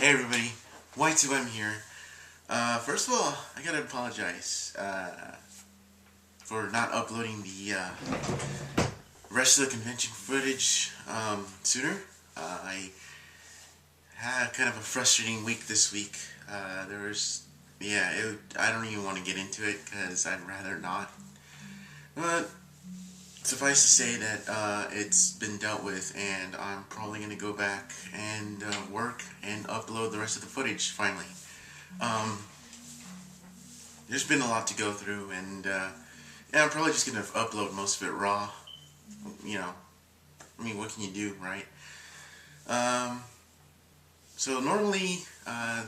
Hey everybody, Y2M here. First of all, I gotta apologize for not uploading the rest of the convention footage sooner. I had kind of a frustrating week this week. I don't even want to get into it because I'd rather not. But suffice to say that it's been dealt with, and I'm probably going to go back and work and upload the rest of the footage finally. Um, there's been a lot to go through, and I'm probably just going to upload most of it raw. You know, I mean, what can you do, right? Um, so normally,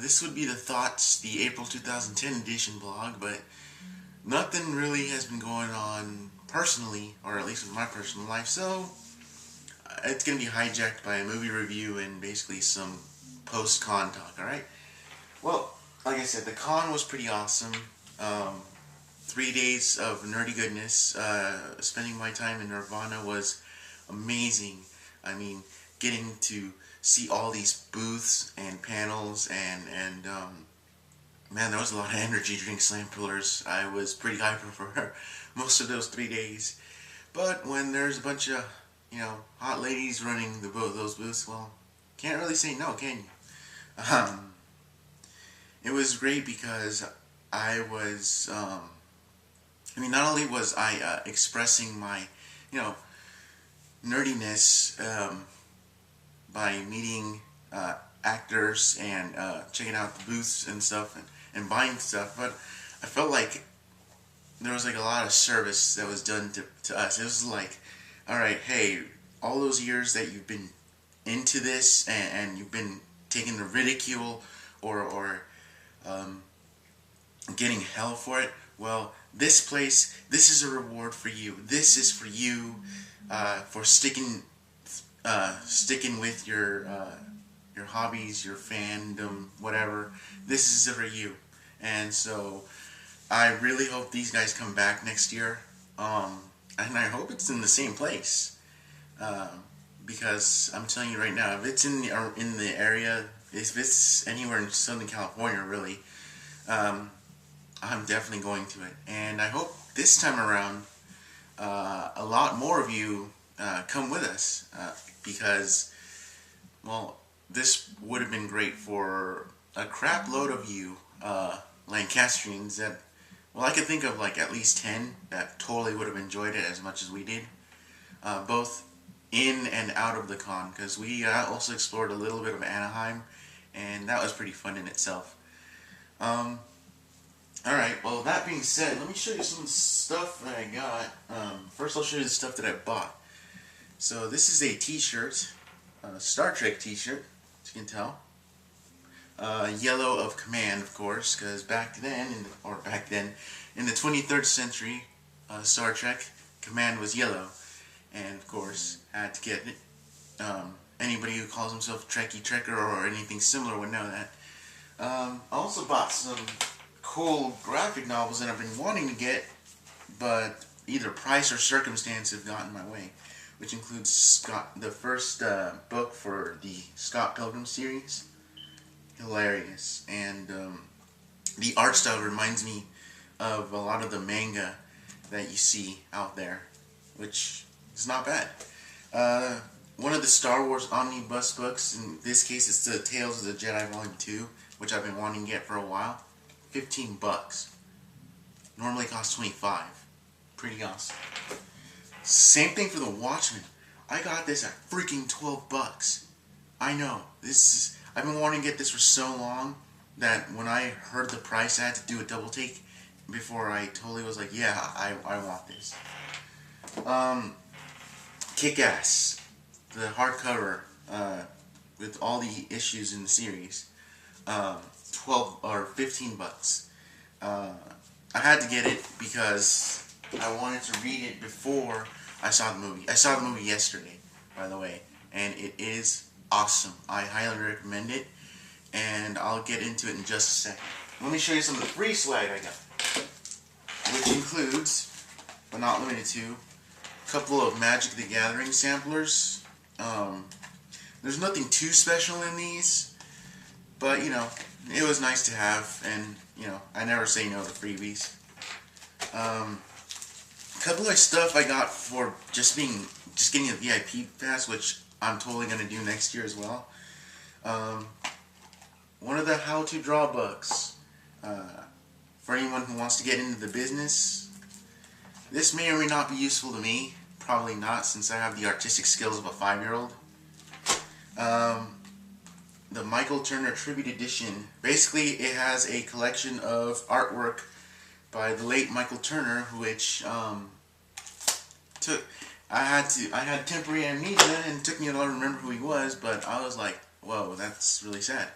this would be the Thoughts, the April 2010 edition blog, but nothing really has been going on personally, or at least with my personal life, so it's going to be hijacked by a movie review and basically some post-con talk, alright? Well, like I said, the con was pretty awesome. 3 days of nerdy goodness. Spending my time in Nirvana was amazing. I mean, getting to see all these booths and panels and man, there was a lot of energy drink samplers. I was pretty hyper for most of those 3 days. But when there's a bunch of, hot ladies running those booths, well, can't really say no, can you? It was great because I was, not only was I expressing my, nerdiness by meeting actors and checking out the booths and stuff and buying stuff, but I felt like there was like a lot of service that was done to us. It was like, alright, hey, all those years that you've been into this and you've been taking the ridicule or getting hell for it, well, this place, this is a reward for you. This is for you for sticking with your hobbies, your fandom, whatever. This is for you. And so I really hope these guys come back next year. And I hope it's in the same place. Because I'm telling you right now, if it's in the area, if it's anywhere in Southern California, really, I'm definitely going to it. And I hope this time around, a lot more of you come with us. Because, well, this would have been great for a crap load of you Lancastrians that, well, I could think of like at least 10 that totally would have enjoyed it as much as we did, both in and out of the con, because we also explored a little bit of Anaheim, and that was pretty fun in itself. Alright, well, that being said, let me show you some stuff that I got. First I'll show you the stuff that I bought. So this is a t-shirt, a Star Trek t-shirt, as you can tell. Yellow of command, of course, because back then, in the 23rd century, Star Trek, command was yellow. And, of course, had to get it. Anybody who calls himself Trekkie Trekker or anything similar would know that. I also bought some cool graphic novels that I've been wanting to get, but either price or circumstance have gotten in my way, which includes the first book for the Scott Pilgrim series. Hilarious, and the art style reminds me of a lot of the manga that you see out there, which is not bad. One of the Star Wars omnibus books, in this case it's the Tales of the Jedi Volume 2, which I've been wanting to get for a while. $15. Normally costs $25. Pretty awesome. Same thing for the Watchmen. I got this at freaking $12. I know, I've been wanting to get this for so long that when I heard the price, I had to do a double take before I totally was like, yeah, I want this. Kick-Ass, the hardcover with all the issues in the series, $15. I had to get it because I wanted to read it before I saw the movie. I saw the movie yesterday, by the way, and it is awesome. I highly recommend it, and I'll get into it in just a second. Let me show you some of the free swag I got, which includes, but not limited to, a couple of Magic the Gathering samplers. There's nothing too special in these. But, it was nice to have, and, I never say no to freebies. A couple of stuff I got for just getting a VIP pass, which I'm totally going to do next year as well. One of the how to draw books. For anyone who wants to get into the business, this may or may not be useful to me. Probably not, since I have the artistic skills of a 5-year-old. The Michael Turner Tribute Edition. Basically, it has a collection of artwork by the late Michael Turner, which I had temporary amnesia, and it took me a while to remember who he was, but I was like, whoa, that's really sad.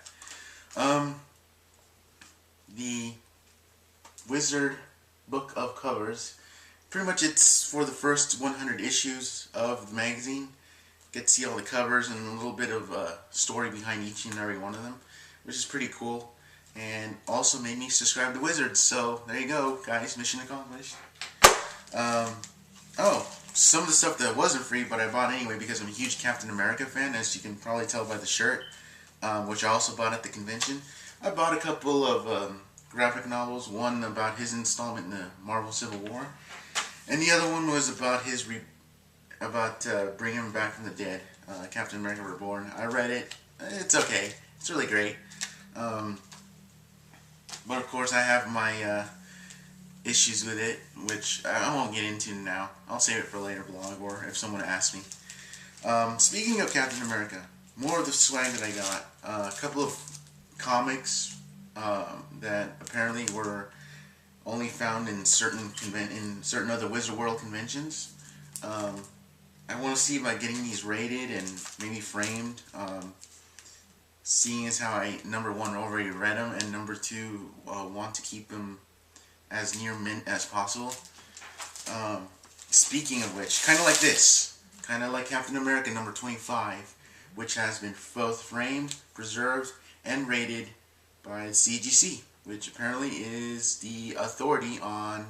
The Wizard Book of Covers. Pretty much it's for the first 100 issues of the magazine. Get to see all the covers and a little bit of a story behind each and every one of them, which is pretty cool. And also made me subscribe to Wizards, so there you go, guys, mission accomplished. Oh, some of the stuff that wasn't free, but I bought anyway because I'm a huge Captain America fan, as you can probably tell by the shirt, which I also bought at the convention. I bought a couple of graphic novels, one about his installment in the Marvel Civil War, and the other one was about his bringing him back from the dead, Captain America Reborn. I read it. It's okay. It's really great. But of course I have my issues with it, which I won't get into now. I'll save it for a later blog, or if someone asks me. Speaking of Captain America, more of the swag that I got. A couple of comics that apparently were only found in certain other Wizard World conventions. I want to see about getting these rated and maybe framed. Seeing as how I, number one, already read them, and number two, want to keep them as near mint as possible. Speaking of which, kind of like this, kind of like Captain America number 25, which has been both framed, preserved, and rated by CGC, which apparently is the authority on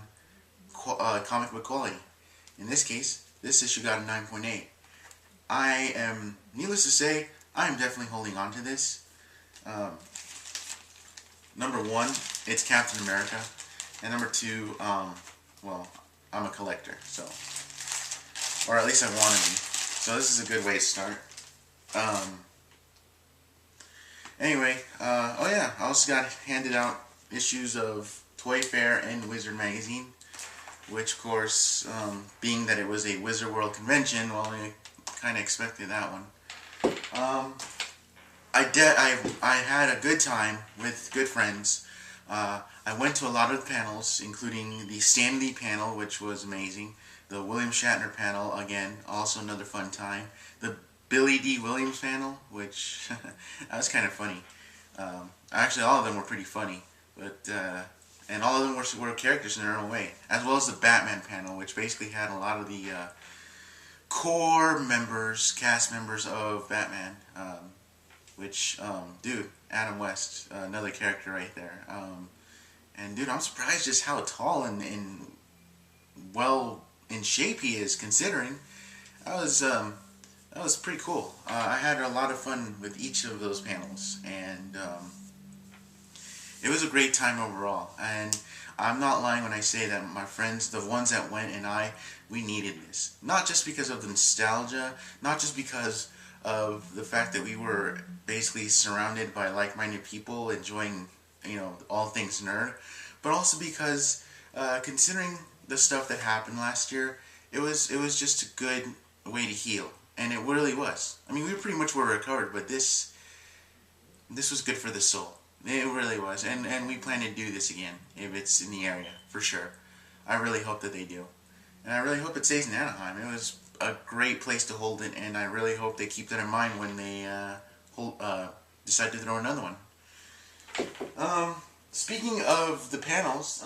comic book quality. In this case, this issue got a 9.8. I am, needless to say, I am definitely holding on to this. Number one, it's Captain America, and number two, well, I'm a collector, so, or at least I want to be. So this is a good way to start. Anyway, oh yeah, I also got handed out issues of Toy Fair and Wizard Magazine, which of course, being that it was a Wizard World convention, well, I kind of expected that one. I had a good time with good friends. I went to a lot of the panels, including the Stan Lee panel, which was amazing. The William Shatner panel, again, also another fun time. The Billy D. Williams panel, which that was kind of funny. Actually, all of them were pretty funny, but and all of them were characters in their own way, as well as the Batman panel, which basically had a lot of the core members, cast members of Batman. Which, dude, Adam West, another character right there. And dude, I'm surprised just how tall and well in shape he is, considering. That was pretty cool. I had a lot of fun with each of those panels, and it was a great time overall. And I'm not lying when I say that my friends, the ones that went, and we needed this. Not just because of the nostalgia, not just because of the fact that we were basically surrounded by like-minded people enjoying, all things nerd, but also because considering the stuff that happened last year, it was just a good way to heal, and it really was. I mean, we pretty much were recovered, but this was good for the soul. It really was, and we plan to do this again if it's in the area for sure. I really hope that they do, and I really hope it stays in Anaheim. It was a great place to hold it, and I really hope they keep that in mind when they decide to throw another one. Speaking of the panels,